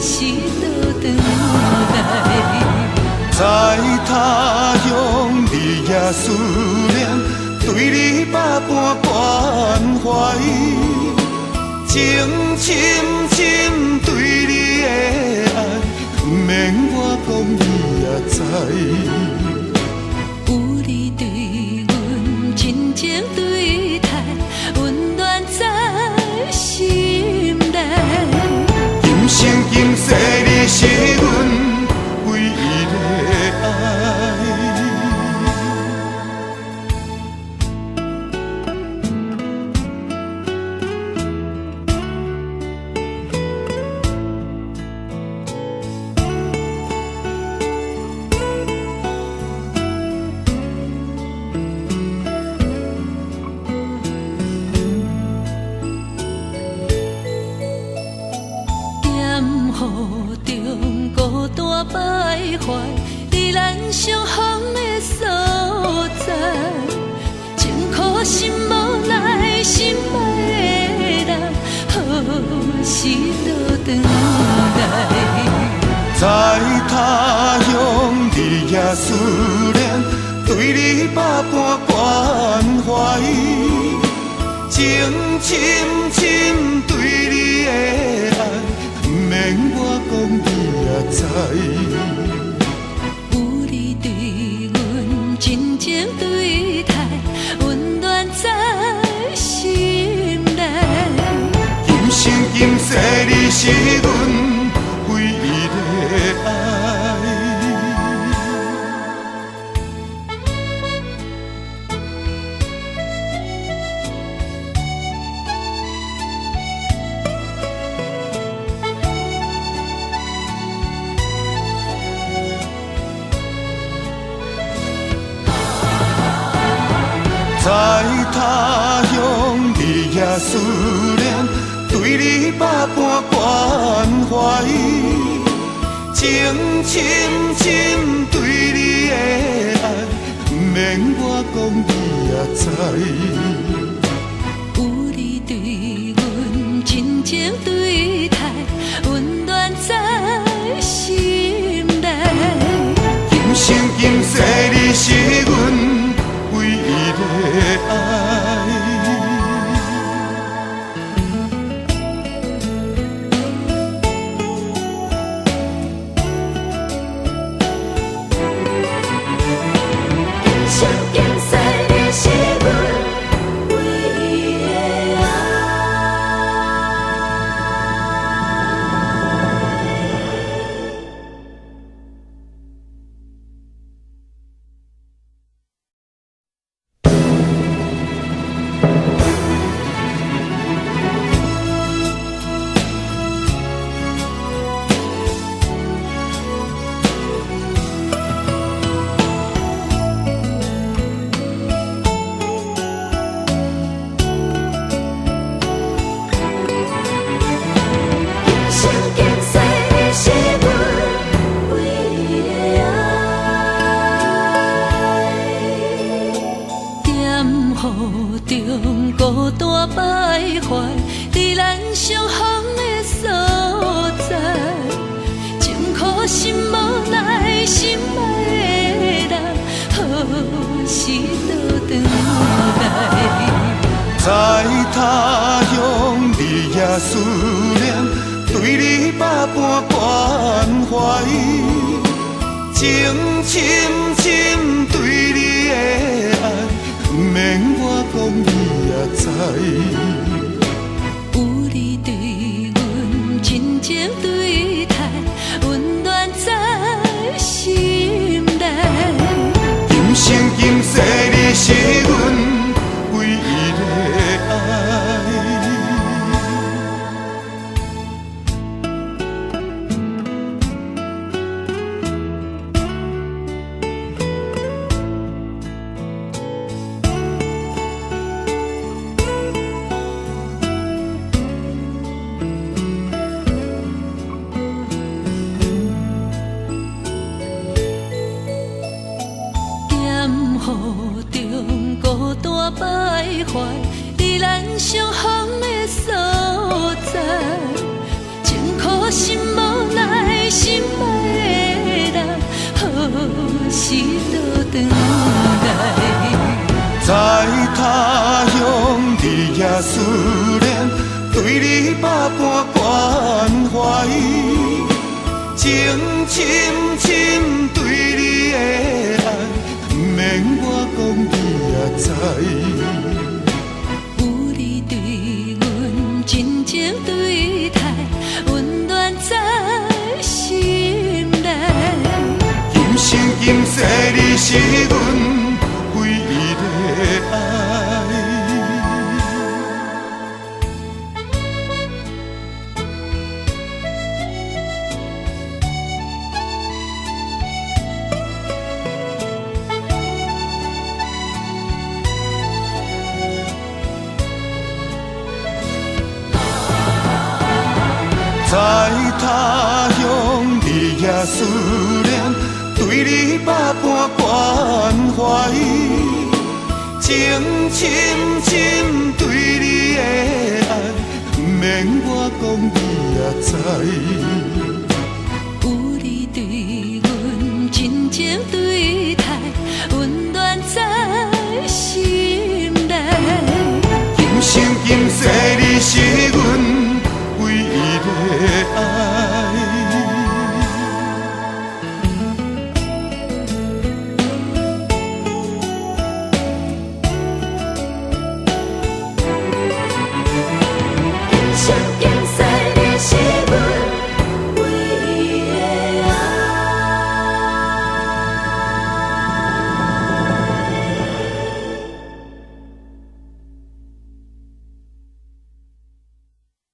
是倒转来。在他乡日夜思念，对你百般关怀，情深深对你的爱，不免我讲你也知。有你对阮真情对待，温暖在心内。今生今世你是阮唯一的爱。徘徊在咱相逢的所在，情苦心无奈，心爱的人，何时倒转来？在他乡日夜思念，对你百般关怀，情深深对你的爱，不免我讲你也知。有你对阮真情对待，温暖在心内。今生今世你是阮唯一的爱。在他乡日夜思念，对你百般关怀，情深深对你的爱，不免我讲你也知。有你对阮真情对待，温暖在心内。今生今世你是阮唯一的爱。孤单徘徊在咱相逢的所在，情苦心无奈，心爱的人，何时倒转来？在他乡日夜思念，对你百般关怀，情深深对你的爱，不免我讲你也知。有你对阮真情对待，温暖在心内。今生今世你是阮唯一的爱。情深深对你的爱，不免我讲你也知。有你对阮真情对待，温暖在心内。今生今世你是阮唯一的爱。在他乡，日夜思念，对你百般关怀，情深深对你的爱，不免我讲你也知。有你对阮真情对待，温暖在心内。今生今世你是阮